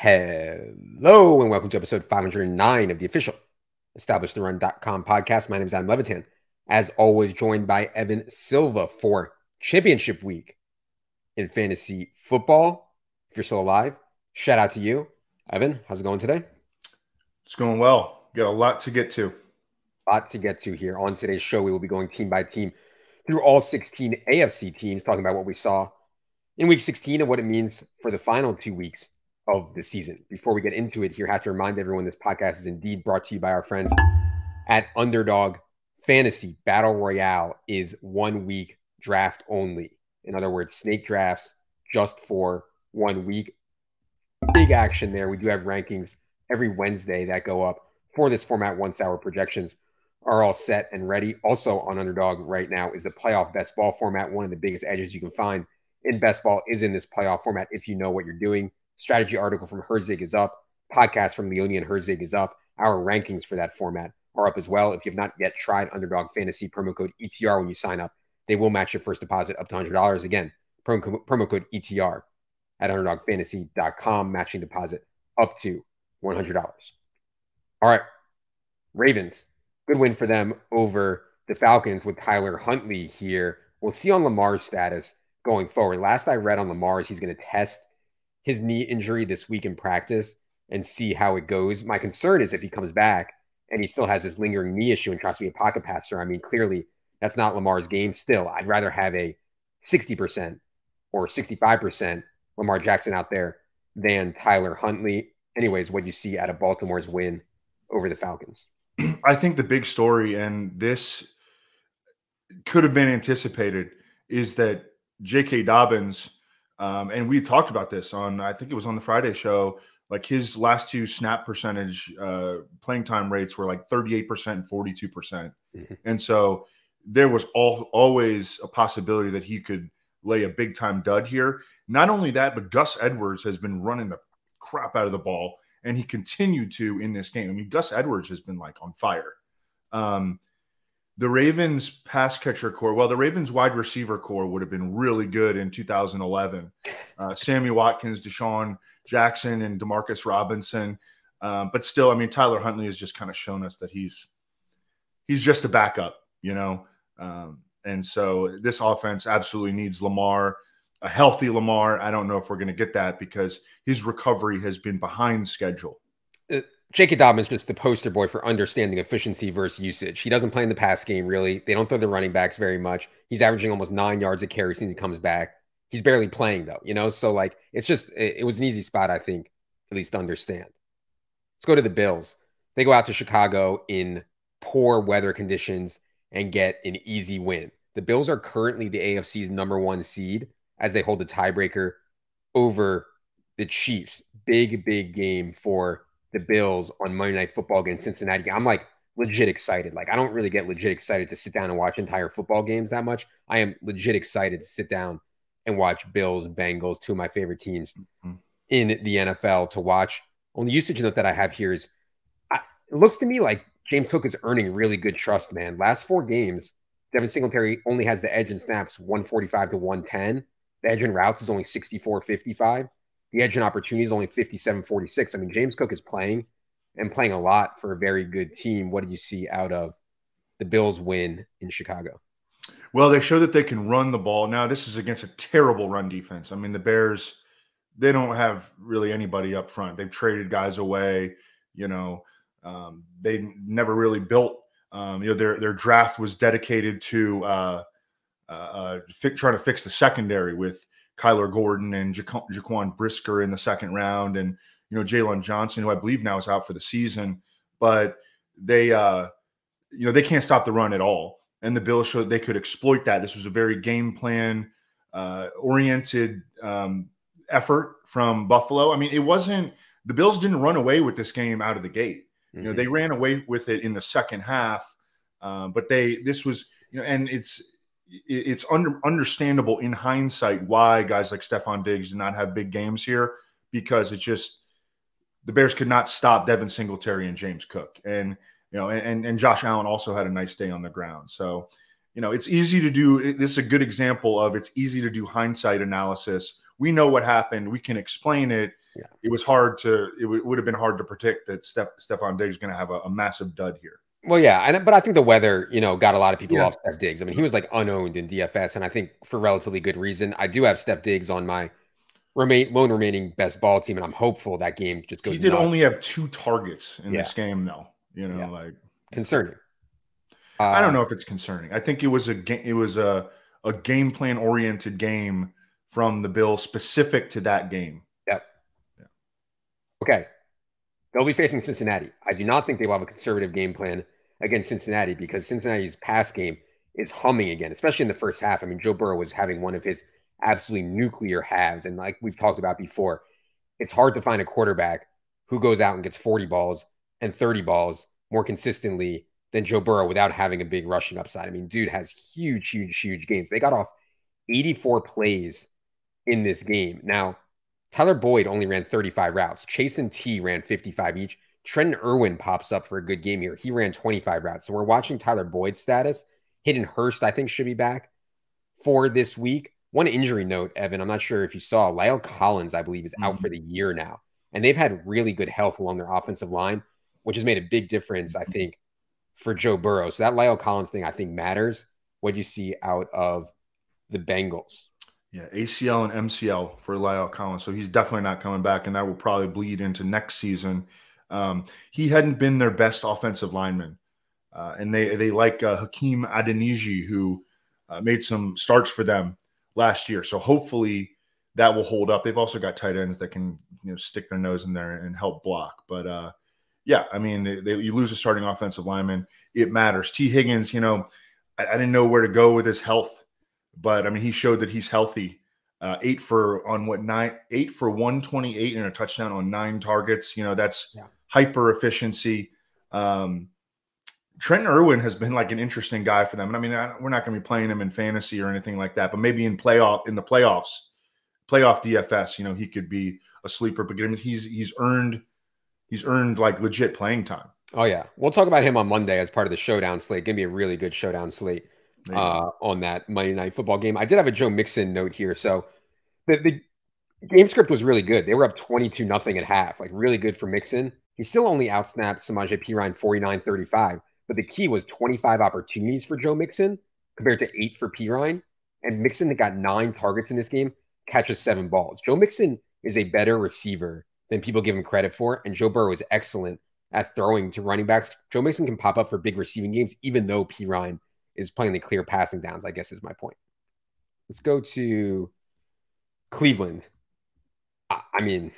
Hello and welcome to episode 509 of the official EstablishTheRun.com podcast. My name is Adam Levitan. As always, joined by Evan Silva for championship week in fantasy football. If you're still alive, shout out to you. Evan, how's it going today? It's going well. Got a lot to get to. A lot to get to here. On today's show, we will be going team by team through all 16 AFC teams, talking about what we saw in week 16 and what it means for the final 2 weeks of the season. Before we get into it here, I have to remind everyone this podcast is indeed brought to you by our friends at Underdog Fantasy. Battle Royale is 1 week draft only. In other words, snake drafts just for 1 week. Big action there. We do have rankings every Wednesday that go up for this format once our projections are all set and ready. Also on Underdog right now is the playoff best ball format. One of the biggest edges you can find in best ball is in this playoff format if you know what you're doing. Strategy article from Herzig is up. Podcast from Leone and Herzig is up. Our rankings for that format are up as well. If you have not yet tried Underdog Fantasy, promo code ETR when you sign up, they will match your first deposit up to $100. Again, promo code ETR at UnderdogFantasy.com, matching deposit up to $100. All right, Ravens. Good win for them over the Falcons with Tyler Huntley here. We'll see on Lamar's status going forward. Last I read on Lamar's, he's going to test his knee injury this week in practice and see how it goes. My concern is if he comes back and he still has this lingering knee issue and tries to be a pocket passer. I mean, clearly that's not Lamar's game. Still, I'd rather have a 60% or 65% Lamar Jackson out there than Tyler Huntley. Anyways, what do you see out of Baltimore's win over the Falcons? I think the big story, and this could have been anticipated, is that J.K. Dobbins, and we talked about this on, I think it was on the Friday show, like his last two snap percentage playing time rates were like 38% and 42%. Mm-hmm. And so there was always a possibility that he could lay a big time dud here. Not only that, but Gus Edwards has been running the crap out of the ball, and he continued to in this game. I mean, Gus Edwards has been like on fire. The Ravens pass catcher core, well, the Ravens wide receiver core would have been really good in 2011. Sammy Watkins, Deshaun Jackson, and Demarcus Robinson. But still, I mean, Tyler Huntley has just kind of shown us that he's just a backup, you know. And so this offense absolutely needs Lamar, a healthy Lamar. I don't know if we're going to get that because his recovery has been behind schedule. J.K. Dobbins is just the poster boy for understanding efficiency versus usage. He doesn't play in the pass game, really. They don't throw the running backs very much. He's averaging almost 9 yards a carry since he comes back. He's barely playing, though, you know? So, like, it's just, it was an easy spot, I think, at least to understand. Let's go to the Bills. They go out to Chicago in poor weather conditions and get an easy win. The Bills are currently the AFC's #1 seed as they hold the tiebreaker over the Chiefs. Big, big game for the Bills on Monday Night Football against Cincinnati. I'm like legit excited. Like I don't really get legit excited to sit down and watch entire football games that much. I am legit excited to sit down and watch Bills, Bengals, two of my favorite teams in the NFL to watch. Only usage note that I have here is it looks to me like James Cook is earning really good trust, man. Last 4 games, Devin Singletary only has the edge in snaps 145 to 110. The edge in routes is only 64-55. The edge in opportunity is only 57-46. I mean, James Cook is playing and playing a lot for a very good team. What did you see out of the Bills' win in Chicago? Well, they show that they can run the ball. Now, this is against a terrible run defense. I mean, the Bears, they don't have really anybody up front. They've traded guys away. You know, they never really built. You know, their draft was dedicated to trying to fix the secondary with Kyler Gordon and Jaquan Brisker in the second round, and you know Jalen Johnson, who I believe now is out for the season. But they, you know, they can't stop the run at all, and the Bills showed they could exploit that. This was a very game plan oriented effort from Buffalo. I mean, it wasn't the Bills didn't run away with this game out of the gate. You know, they ran away with it in the second half, but this was, you know, and it's understandable in hindsight why guys like Stephon Diggs did not have big games here, because it's just the Bears could not stop Devin Singletary and James Cook. And, you know, and Josh Allen also had a nice day on the ground. So, you know, it's easy to do. This is a good example of it's easy to do hindsight analysis. We know what happened. We can explain it. it was hard to, it would have been hard to predict that Stephon Diggs is going to have a massive dud here. Well, yeah, but I think the weather, got a lot of people off Steph Diggs. I mean, he was like unowned in DFS, and I think for relatively good reason. I do have Steph Diggs on my lone remaining best ball team, and I'm hopeful that game just goes. He did only have 2 targets in this game, though. Like concerning. I don't know if it's concerning. I think it was a game plan oriented game from the Bills specific to that game. Yep. Yeah. Okay. They'll be facing Cincinnati. I do not think they will have a conservative game plan against Cincinnati because Cincinnati's pass game is humming again, especially in the first half. I mean, Joe Burrow was having one of his absolutely nuclear halves. And like we've talked about before, it's hard to find a quarterback who goes out and gets 40 balls and 30 balls more consistently than Joe Burrow without having a big rushing upside. I mean, dude has huge, huge, huge games. They got off 84 plays in this game. Now, Tyler Boyd only ran 35 routes. Chase and T ran 55 each. Trenton Irwin pops up for a good game here. He ran 25 routes. So we're watching Tyler Boyd's status. Hayden Hurst, I think, should be back for this week. One injury note, Evan, I'm not sure if you saw, Lyle Collins, I believe, is out for the year now. And they've had really good health along their offensive line, which has made a big difference, I think, for Joe Burrow. So that Lyle Collins thing, I think, matters. What do you see out of the Bengals? Yeah, ACL and MCL for Lyle Collins. So he's definitely not coming back, and that will probably bleed into next season. He hadn't been their best offensive lineman. And they like Hakeem Adeniji, who made some starts for them last year. So hopefully that will hold up. They've also got tight ends that can stick their nose in there and help block. But yeah, I mean, you lose a starting offensive lineman, it matters. T. Higgins, I didn't know where to go with his health, but I mean, he showed that he's healthy. 8 for 128 and a touchdown on 9 targets. That's hyper efficiency. Trenton Irwin has been like an interesting guy for them. And I mean, we're not going to be playing him in fantasy or anything like that, but maybe in the playoff DFS, he could be a sleeper. But he's earned like legit playing time. Oh yeah, we'll talk about him on Monday as part of the showdown slate. Give me a really good showdown slate on that Monday Night Football game. I did have a Joe Mixon note here, so the game script was really good. They were up 22-0 at half, like really good for Mixon. He still only outsnapped Samaje Perine 49-35. But the key was 25 opportunities for Joe Mixon compared to 8 for Perine. And Mixon got 9 targets in this game, catches 7 balls. Joe Mixon is a better receiver than people give him credit for. And Joe Burrow is excellent at throwing to running backs. Joe Mixon can pop up for big receiving games, even though Perine is playing the clear passing downs, I guess is my point. Let's go to Cleveland. I mean,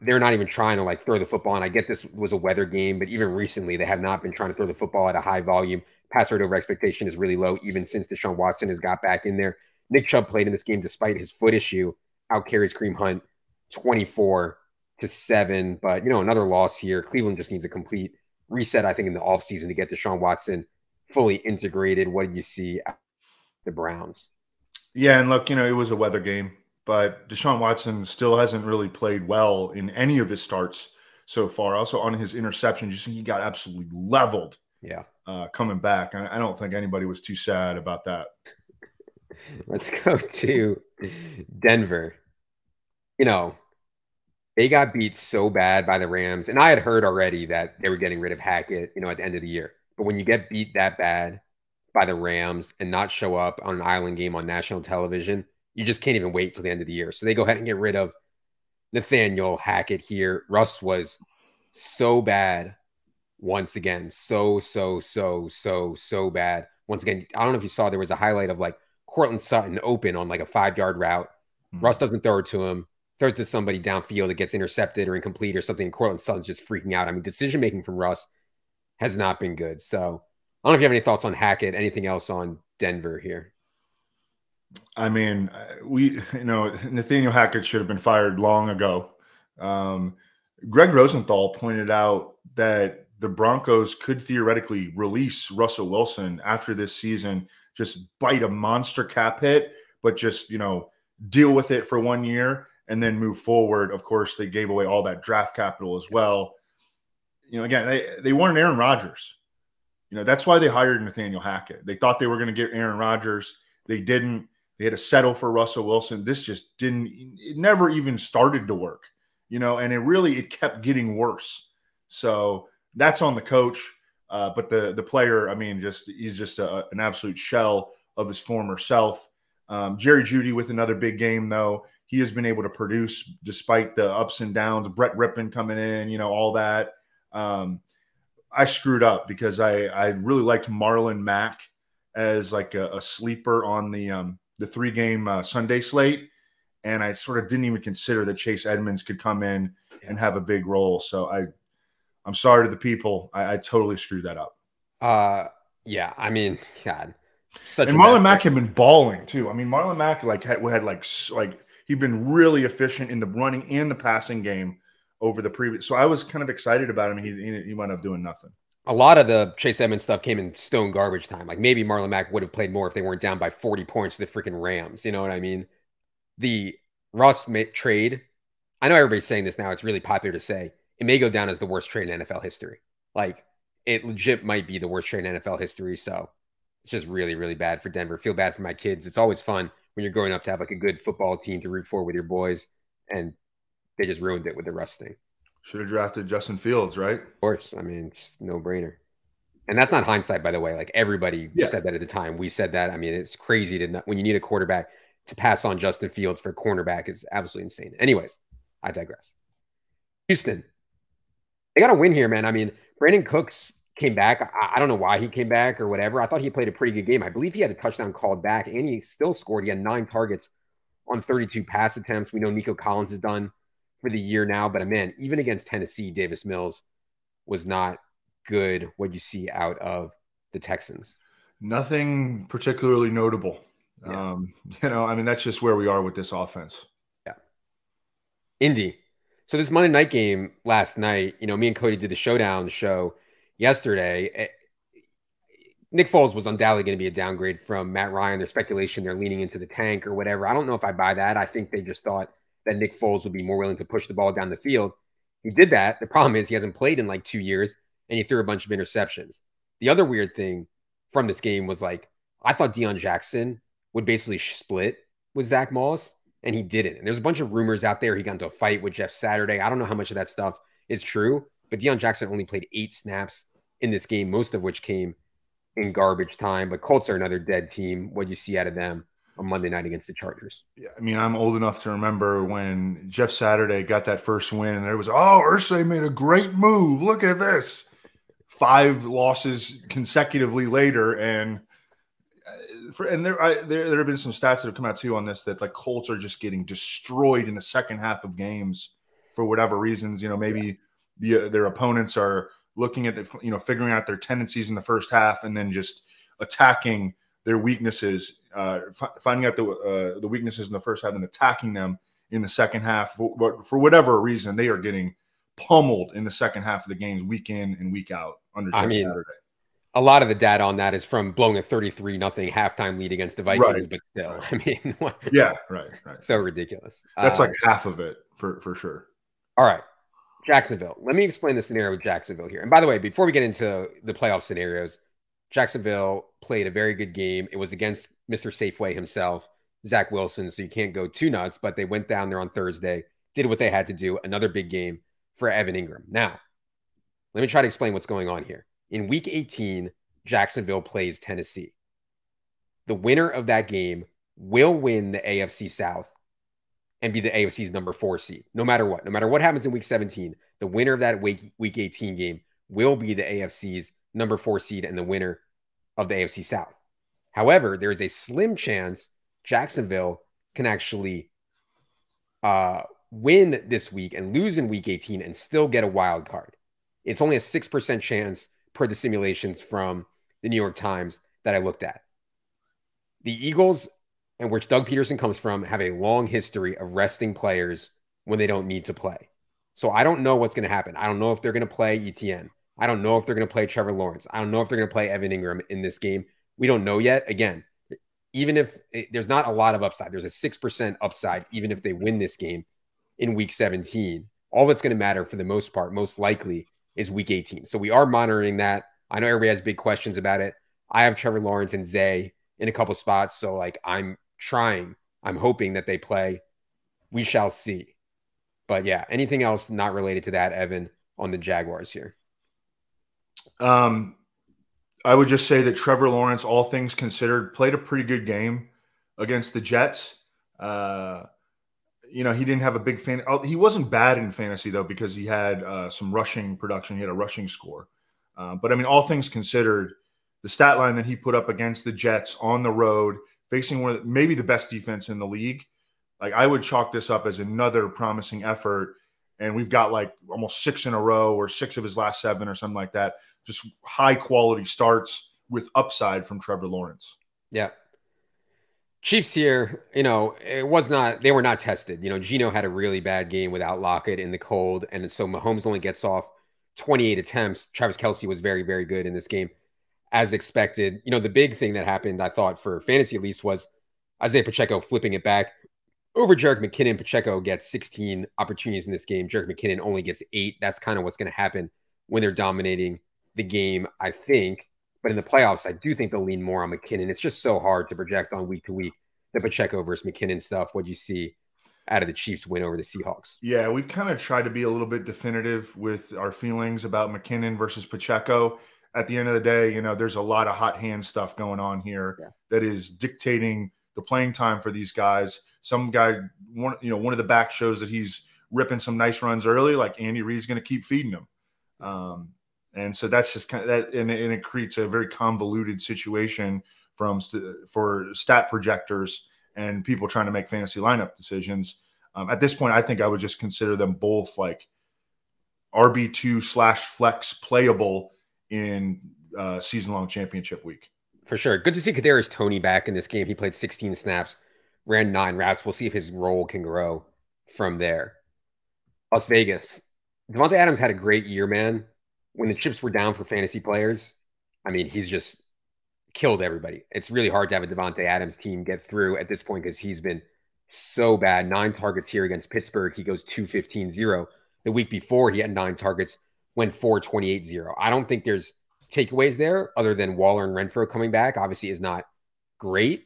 they're not even trying to throw the football. And I get this was a weather game, but even recently they have not been trying to throw the football at a high volume. Pass rate over expectation is really low, even since Deshaun Watson has got back in there. Nick Chubb played in this game despite his foot issue. Out carries Kareem Hunt 24-7. But, another loss here. Cleveland just needs a complete reset, I think, in the offseason to get Deshaun Watson fully integrated. What did you see at the Browns? Yeah, and look, it was a weather game. But Deshaun Watson still hasn't really played well in any of his starts so far. Also on his interceptions, he got absolutely leveled. Yeah, coming back. I don't think anybody was too sad about that. Let's go to Denver. They got beat so bad by the Rams, and I had heard already that they were getting rid of Hackett, at the end of the year. But when you get beat that bad by the Rams and not show up on an island game on national television, you just can't even wait till the end of the year. So they go ahead and get rid of Nathaniel Hackett here. Russ was so bad once again. So bad. Once again, I don't know if you saw, there was a highlight of Courtland Sutton open on a 5-yard route. Russ doesn't throw it to him. Throws to somebody downfield that gets intercepted or incomplete or something. Courtland Sutton's just freaking out. I mean, decision-making from Russ has not been good. So I don't know if you have any thoughts on Hackett. Anything else on Denver here? I mean, Nathaniel Hackett should have been fired long ago. Greg Rosenthal pointed out that the Broncos could theoretically release Russell Wilson after this season, just bite a monster cap hit, but just, deal with it for 1 year and then move forward. Of course, they gave away all that draft capital as well. Again, they wanted Aaron Rodgers. That's why they hired Nathaniel Hackett. They thought they were going to get Aaron Rodgers. They didn't. They had to settle for Russell Wilson. This just it never even started to work, and it kept getting worse. So that's on the coach. But the player, I mean, he's just an absolute shell of his former self. Jerry Jeudy with another big game, though. He has been able to produce despite the ups and downs. Brett Rippon coming in, all that. I screwed up because I really liked Marlon Mack as like a sleeper on the 3-game Sunday slate, and I sort of didn't even consider that Chase Edmonds could come in and have a big role. So I'm sorry to the people. I totally screwed that up. Yeah, I mean, God. And Marlon Mack had been balling too. I mean, Marlon Mack had he'd been really efficient in the running and the passing game over the previous. So I was kind of excited about him. He wound up doing nothing. A lot of the Chase Edmonds stuff came in stone garbage time. Like maybe Marlon Mack would have played more if they weren't down by 40 points to the freaking Rams. You know what I mean? The Russ trade. I know everybody's saying this now. It's really popular to say it may go down as the worst trade in NFL history. Like it legit might be the worst trade in NFL history. So it's just really, really bad for Denver. Feel bad for my kids. It's always fun when you're growing up to have like a good football team to root for with your boys, and they just ruined it with the Russ thing. Should have drafted Justin Fields, right? Of course. I mean, just no brainer. And that's not hindsight, by the way. Like everybody said that at the time. We said that. I mean, it's crazy to when you need a quarterback to pass on Justin Fields for a cornerback is absolutely insane. Anyways, I digress. Houston, they got a win here, man. I mean, Brandon Cooks came back. I don't know why he came back or whatever. I thought he played a pretty good game. I believe he had a touchdown called back, and he still scored. He had 9 targets on 32 pass attempts. We know Nico Collins is done for the year now, but man, even against Tennessee, Davis Mills was not good. What you see out of the Texans? Nothing particularly notable. Yeah. I mean, that's just where we are with this offense. Yeah. Indy. So this Monday night game last night, me and Cody did the showdown show yesterday. Nick Foles was undoubtedly going to be a downgrade from Matt Ryan. There's speculation they're leaning into the tank or whatever. I don't know if I buy that. I think they just thought that Nick Foles would be more willing to push the ball down the field. He did that. The problem is he hasn't played in like 2 years, and he threw a bunch of interceptions. The other weird thing from this game was I thought Deion Jackson would basically split with Zach Moss, and he didn't. And there's a bunch of rumors out there. He got into a fight with Jeff Saturday. I don't know how much of that stuff is true, but Deion Jackson only played 8 snaps in this game, most of which came in garbage time. But Colts are another dead team. What do you see out of them on Monday night against the Chargers? Yeah, I mean, I'm old enough to remember when Jeff Saturday got that first win, and there was, Irsay made a great move. Look at this. 5 losses consecutively later, and there have been some stats that have come out too on this that like Colts are just getting destroyed in the second half of games for whatever reasons. Maybe their opponents are looking at figuring out their tendencies in the first half and then just attacking their weaknesses, finding out the weaknesses in the first half and attacking them in the second half. For whatever reason, they are getting pummeled in the second half of the games week in and week out under Jeff Saturday. A lot of the data on that is from blowing a 33-0 halftime lead against the Vikings, but still, I mean, right. So ridiculous. That's like half of it for sure. All right, Jacksonville. Let me explain the scenario with Jacksonville here. And by the way, before we get into the playoff scenarios, Jacksonville played a very good game. It was against Mr. Safeway himself, Zach Wilson, so you can't go too nuts, but they went down there on Thursday, did what they had to do, another big game for Evan Ingram. Now, let me try to explain what's going on here. In Week 18, Jacksonville plays Tennessee. The winner of that game will win the AFC South and be the AFC's number 4 seed, no matter what. No matter what happens in Week 17, the winner of that Week 18 game will be the AFC's number 4 seed and the winner of the AFC South. However, there is a slim chance Jacksonville can actually win this week and lose in Week 18 and still get a wild card. It's only a 6% chance per the simulations from the New York Times that I looked at. The Eagles, and which Doug Peterson comes from, have a long history of resting players when they don't need to play. So I don't know what's going to happen. I don't know if they're going to play ETN. I don't know if they're going to play Trevor Lawrence. I don't know if they're going to play Evan Ingram in this game. We don't know yet. Again, even if there's not a lot of upside, there's a 6% upside, even if they win this game in Week 17. All that's going to matter for the most part, most likely, is Week 18. So we are monitoring that. I know everybody has big questions about it. I have Trevor Lawrence and Zay in a couple spots. So I'm trying. I'm hoping that they play. We shall see. But yeah, anything else not related to that, Evan, on the Jaguars here? I would just say that Trevor Lawrence, all things considered, played a pretty good game against the Jets. He didn't have a big fan. He wasn't bad in fantasy, though, because he had some rushing production. He had a rushing score. But, I mean, all things considered, the stat line that he put up against the Jets on the road, facing maybe the best defense in the league, like I would chalk this up as another promising effort. And we've got like almost 6 in a row or 6 of his last 7 or something like that. Just high quality starts with upside from Trevor Lawrence. Yeah. Chiefs here, they were not tested. Geno had a really bad game without Lockett in the cold. And so Mahomes only gets off 28 attempts. Travis Kelce was very, very good in this game, as expected. The big thing that happened, I thought, for fantasy at least, was Isaiah Pacheco flipping it back over Jerick McKinnon. Pacheco gets 16 opportunities in this game. Jerick McKinnon only gets 8. That's kind of what's going to happen when they're dominating the game, I think. But in the playoffs, I do think they'll lean more on McKinnon. It's just so hard to project on week to week the Pacheco versus McKinnon stuff. What'd you see out of the Chiefs win over the Seahawks? Yeah, we've kind of tried to be a little bit definitive with our feelings about McKinnon versus Pacheco. At the end of the day, there's a lot of hot hand stuff going on here that is dictating the playing time for these guys. Some guy, one of the back shows that he's ripping some nice runs early, like Andy Reid's going to keep feeding him. And so that's just kind of that, and it creates a very convoluted situation for stat projectors and people trying to make fantasy lineup decisions. At this point, I think I would just consider them both like RB2/flex playable in season-long championship week. For sure. Good to see Kadarius Toney back in this game. He played 16 snaps, ran 9 routes. We'll see if his role can grow from there. Las Vegas. Devontae Adams had a great year, man. When the chips were down for fantasy players, I mean, he's just killed everybody. It's really hard to have a Devontae Adams team get through at this point because he's been so bad. 9 targets here against Pittsburgh. He goes 2-15-0. The week before, he had 9 targets, went 4-28-0. I don't think there's takeaways there other than Waller and Renfro coming back. Obviously is not great,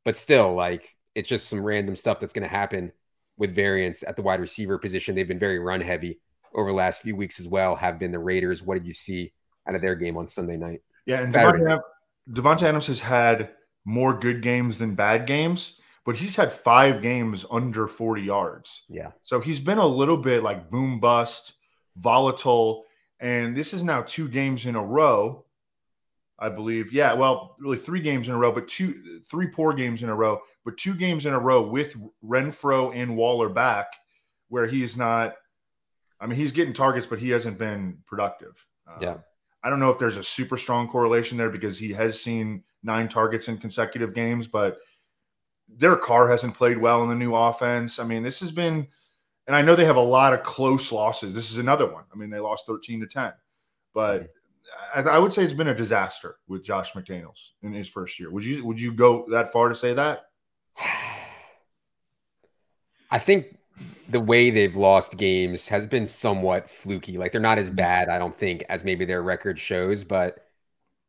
but still, like, it's just some random stuff that's going to happen with variance at the wide receiver position. They've been very run heavy over the last few weeks as well, have been the Raiders. What did you see out of their game on Sunday night? Yeah, and Devontae Adams has had more good games than bad games, but he's had 5 games under 40 yards. Yeah. So he's been a little bit like boom bust, volatile, and this is now 2 games in a row, I believe. Yeah, well, really 3 games in a row, but 3 poor games in a row, but 2 games in a row with Renfro and Waller back where he's not – I mean, he's getting targets, but he hasn't been productive. Yeah. I don't know if there's a super strong correlation there because he has seen 9 targets in consecutive games, but Derek Carr hasn't played well in the new offense. I mean, this has been – and I know they have a lot of close losses. This is another one. I mean, they lost 13-10. But I would say it's been a disaster with Josh McDaniels in his first year. Would you go that far to say that? I think – the way they've lost games has been somewhat fluky. Like, they're not as bad, I don't think, as maybe their record shows. But,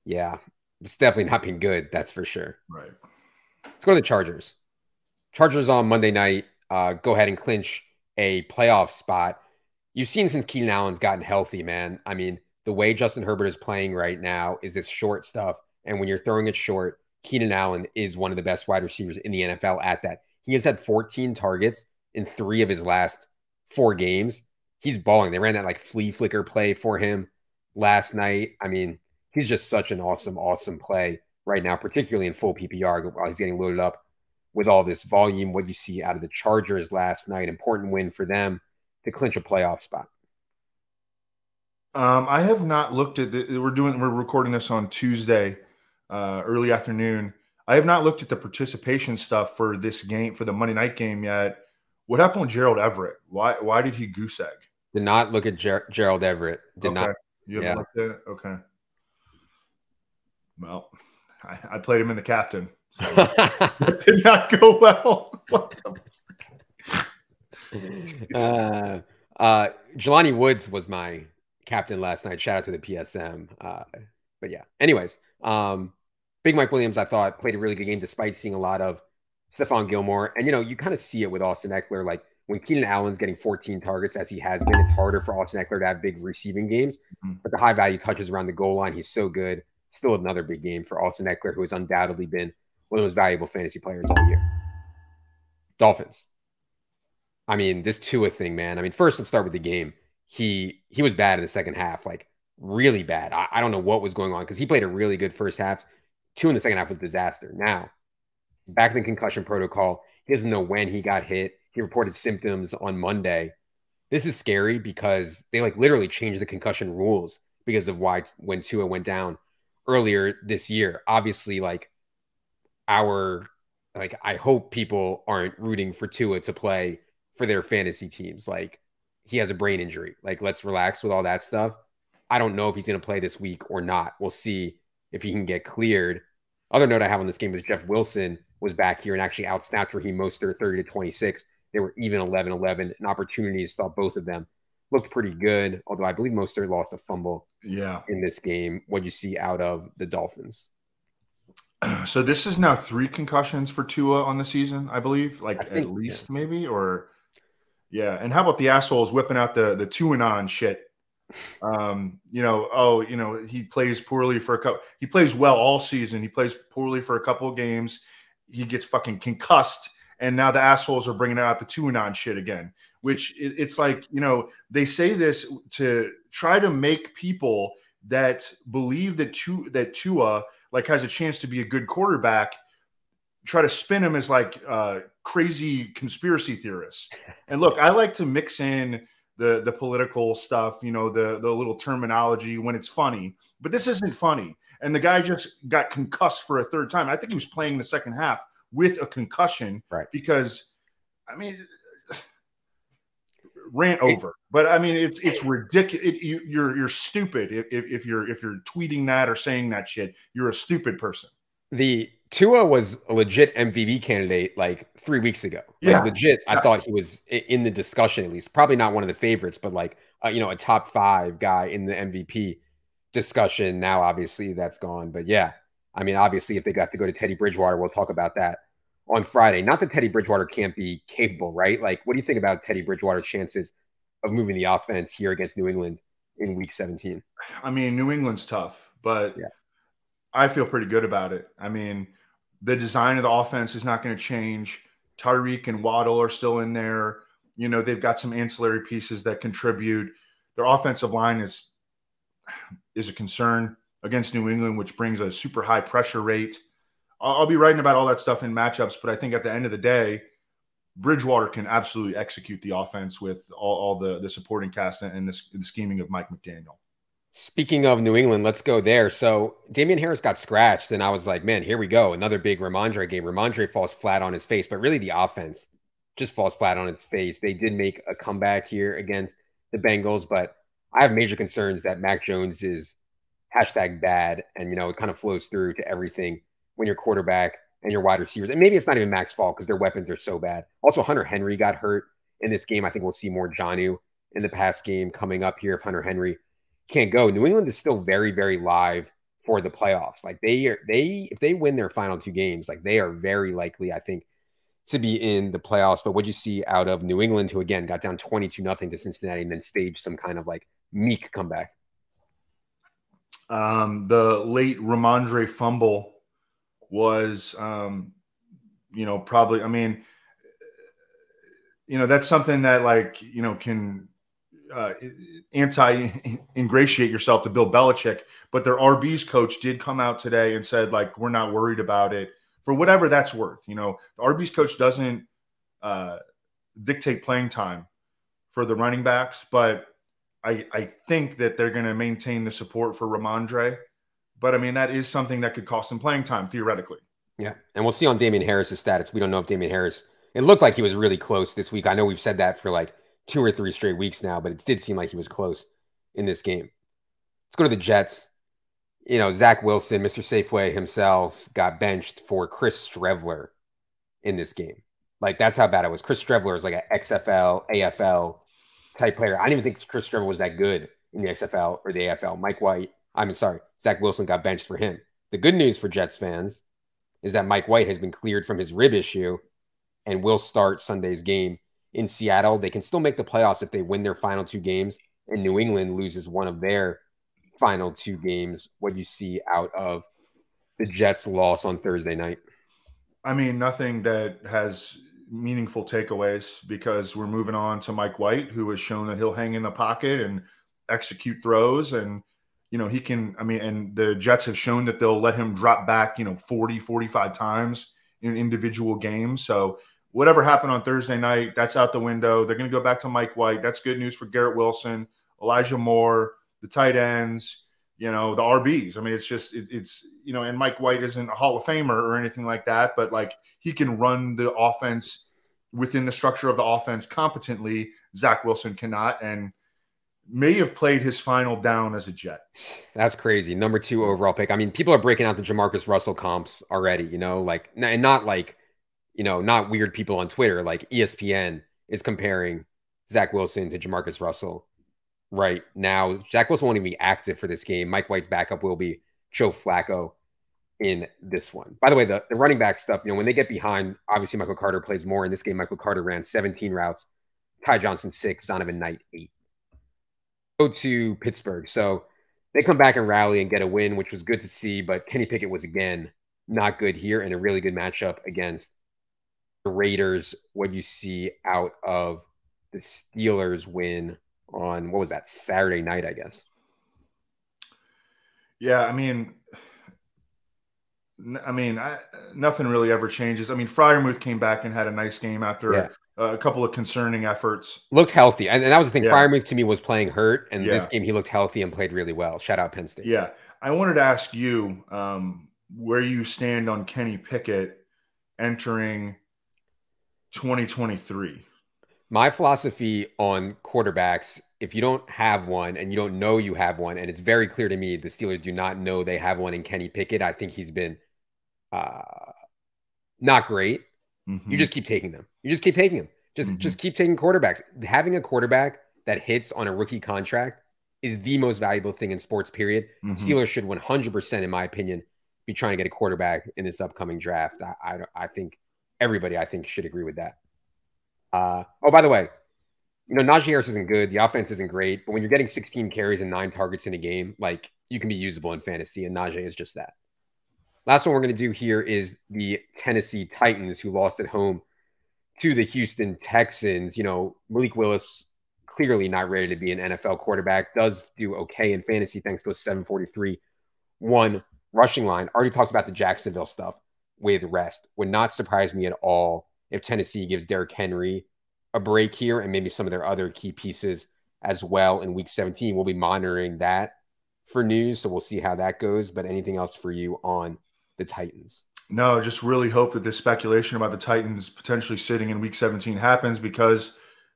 yeah, it's definitely not been good. That's for sure. Right. Let's go to the Chargers. Chargers on Monday night go ahead and clinch a playoff spot. You've seen since Keenan Allen's gotten healthy, man. I mean, the way Justin Herbert is playing right now is this short stuff. And when you're throwing it short, Keenan Allen is one of the best wide receivers in the NFL at that. He has had 14 targets in 3 of his last 4 games. He's balling. They ran that like flea flicker play for him last night. I mean, he's just such an awesome, awesome play right now, particularly in full PPR while he's getting loaded up with all this volume. What you see out of the Chargers last night, important win for them to clinch a playoff spot. I have not looked at we're recording this on Tuesday, early afternoon. I have not looked at the participation stuff for this game, for the Monday night game yet. What happened with Gerald Everett? Why did he goose egg? Did not look at Gerald Everett. Did not. You haven't looked at it? Okay. Well, I played him in the captain. So it did not go well. Jelani Woods was my captain last night. Shout out to the PSM. But yeah. Anyways, Big Mike Williams, I thought, played a really good game despite seeing a lot of Stephon Gilmore. And, you kind of see it with Austin Eckler. Like when Keenan Allen's getting 14 targets as he has been, it's harder for Austin Eckler to have big receiving games. But the high value touches around the goal line, he's so good. Still another big game for Austin Eckler, who has undoubtedly been one of the most valuable fantasy players all year. Dolphins. I mean, this Tua thing, man. I mean, first, let's start with the game. He was bad in the second half, like really bad. I don't know what was going on because he played a really good first half. Tua in the second half was a disaster. Now, back in the concussion protocol, he doesn't know when he got hit. He reported symptoms on Monday. This is scary because they like literally changed the concussion rules because of when Tua went down earlier this year. Obviously, I hope people aren't rooting for Tua to play for their fantasy teams. Like he has a brain injury. Like let's relax with all that stuff. I don't know if he's going to play this week or not. We'll see if he can get cleared. Other note I have on this game is Jeff Wilson was back here and actually outsnapped Raheem Mostert 30-26. They were even 11-11. An opportunity to stop both of them. Looked pretty good, although I believe Mostert lost a fumble in this game. What'd you see out of the Dolphins? So this is now 3 concussions for Tua on the season, I believe. At least maybe, or yeah. And how about the assholes whipping out the Tuanon shit? He plays poorly for a couple. He plays well all season. He plays poorly for a couple of games. He gets fucking concussed, and now the assholes are bringing out the Tuanon shit again. Which it's like, they say this to try to make people that believe that Tua like has a chance to be a good quarterback, try to spin him as like crazy conspiracy theorists. And look, I like to mix in the political stuff, the little terminology when it's funny, but this isn't funny. And the guy just got concussed for a third time. I think he was playing the second half with a concussion, right? Because I mean, rant over, but I mean, it's ridiculous. You're stupid if you're tweeting that or saying that shit. You're a stupid person. The Tua was a legit MVP candidate like 3 weeks ago. Legit. I thought he was in the discussion at least. Probably not one of the favorites, but a top 5 guy in the MVP discussion. Now, obviously, that's gone. But yeah, I mean, obviously, if they got to go to Teddy Bridgewater, we'll talk about that on Friday. Not that Teddy Bridgewater can't be capable, right? Like, what do you think about Teddy Bridgewater's chances of moving the offense here against New England in Week 17? I mean, New England's tough, but yeah. I feel pretty good about it. I mean, the design of the offense is not going to change. Tyreek and Waddle are still in there. They've got some ancillary pieces that contribute. Their offensive line is a concern against New England, which brings a super high pressure rate. I'll be writing about all that stuff in matchups, but I think at the end of the day, Bridgewater can absolutely execute the offense with all the supporting cast and the scheming of Mike McDaniel. Speaking of New England, let's go there. So Damian Harris got scratched, and I was like, man, here we go. Another big Ramondre game. Ramondre falls flat on his face, but really the offense just falls flat on its face. They did make a comeback here against the Bengals, but I have major concerns that Mac Jones is #bad, and, it kind of flows through to everything when your quarterback and your wide receivers. And maybe it's not even Mac's fault because their weapons are so bad. Also, Hunter Henry got hurt in this game. I think we'll see more Jonnu in the pass game coming up here if Hunter Henry can't go. New England is still very, very live for the playoffs. Like if they win their final 2 games, like they are very likely, I think, to be in the playoffs. But what'd you see out of New England, who again got down 22-0 to Cincinnati and then staged some kind of like meek comeback? The late Ramondre fumble was, probably, I mean, that's something that can anti-ingratiate yourself to Bill Belichick, but their RB's coach did come out today and said, we're not worried about it for whatever that's worth. The RB's coach doesn't dictate playing time for the running backs, but I think that they're going to maintain the support for Ramondre. But I mean, that is something that could cost him playing time theoretically. Yeah. And we'll see on Damian Harris's status. We don't know if Damian Harris, it looked like he was really close this week. I know we've said that for 2 or 3 straight weeks now, but it did seem like he was close in this game. Let's go to the Jets. Zach Wilson, Mr. Safeway himself, got benched for Chris Streveler in this game. That's how bad it was. Chris Streveler is like an XFL, AFL type player. I didn't even think Chris Streveler was that good in the XFL or the AFL. Zach Wilson got benched for him. The good news for Jets fans is that Mike White has been cleared from his rib issue and will start Sunday's game in Seattle. They can still make the playoffs if they win their final 2 games and New England loses one of their final 2 games. What do you see out of the Jets' loss on Thursday night? I mean, nothing that has meaningful takeaways because we're moving on to Mike White, who has shown that he'll hang in the pocket and execute throws. And, he can, and the Jets have shown that they'll let him drop back, 40, 45 times in individual games. So whatever happened on Thursday night, that's out the window. They're going to go back to Mike White. That's good news for Garrett Wilson, Elijah Moore, the tight ends, the RBs. It's and Mike White isn't a Hall of Famer or anything like that, but like he can run the offense within the structure of the offense competently. Zach Wilson cannot, and may have played his final down as a Jet. That's crazy. Number 2 overall pick. I mean, people are breaking out the Jamarcus Russell comps already, and not like, not weird people on Twitter. Like ESPN is comparing Zach Wilson to Jamarcus Russell right now. Zach Wilson won't even be active for this game. Mike White's backup will be Joe Flacco in this one. By the way, the running back stuff, when they get behind, obviously Michael Carter plays more. In this game, Michael Carter ran 17 routes, Ty Johnson 6, Donovan Knight 8. Go to Pittsburgh. So they come back and rally and get a win, which was good to see, but Kenny Pickett was, again, not good here and a really good matchup against the Raiders. What do you see out of the Steelers win on, what was that, Saturday night, I guess? Yeah, nothing really ever changes. Freiermuth came back and had a nice game after a couple of concerning efforts. Looked healthy. And that was the thing. Yeah. Freiermuth, to me, was playing hurt. And this game, he looked healthy and played really well. Shout out Penn State. Yeah. I wanted to ask you where you stand on Kenny Pickett entering 2023. My philosophy on quarterbacks, if you don't have one and you don't know you have one, and it's very clear to me the Steelers do not know they have one in Kenny Pickett. I think he's been not great. You just keep taking them. You just keep taking them. Just keep taking quarterbacks. Having a quarterback that hits on a rookie contract is the most valuable thing in sports, period. Steelers should 100%, in my opinion, be trying to get a quarterback in this upcoming draft. I think everybody, should agree with that. Oh, by the way, Najee Harris isn't good. The offense isn't great. But when you're getting 16 carries and 9 targets in a game, like, you can be usable in fantasy, and Najee is just that. Last one we're going to do here is the Tennessee Titans, who lost at home to the Houston Texans. Malik Willis, clearly not ready to be an NFL quarterback, does do okay in fantasy thanks to a 743-1 rushing line. Already talked about the Jacksonville stuff with rest. Would not surprise me at all if Tennessee gives Derrick Henry a break here and maybe some of their other key pieces as well in Week 17. We'll be monitoring that for news, so we'll see how that goes. But anything else for you on the Titans? No, just really hope that this speculation about the Titans potentially sitting in Week 17 happens because,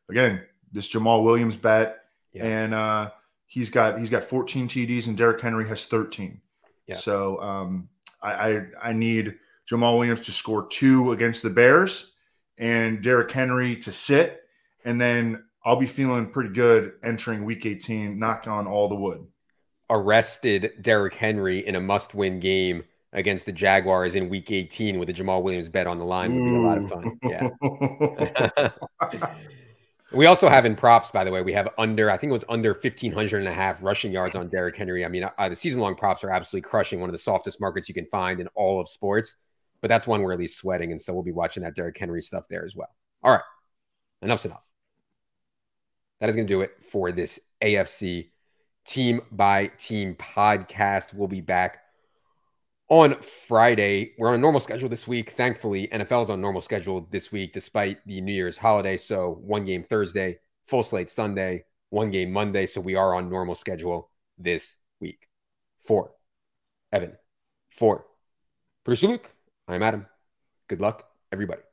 again, this Jamal Williams bet, and he's got 14 TDs and Derrick Henry has 13. Yeah. So I need Jamal Williams to score 2 against the Bears and Derrick Henry to sit, and then I'll be feeling pretty good entering Week 18, knocked on all the wood. Arrested Derrick Henry in a must-win game against the Jaguars in Week 18 with a Jamal Williams bet on the line would be a lot of fun. Yeah. We also have in props, by the way, we have under 1,500.5 rushing yards on Derrick Henry. The season-long props are absolutely crushing, one of the softest markets you can find in all of sports. But that's one we're at least sweating, and so we'll be watching that Derrick Henry stuff there as well. All right, enough's enough. That is going to do it for this AFC Team by Team podcast. We'll be back on Friday. We're on a normal schedule this week. Thankfully, NFL is on normal schedule this week despite the New Year's holiday. So 1 game Thursday, full slate Sunday, 1 game Monday. So we are on normal schedule this week. For Evan, for Producer Luke, I'm Adam. Good luck, everybody.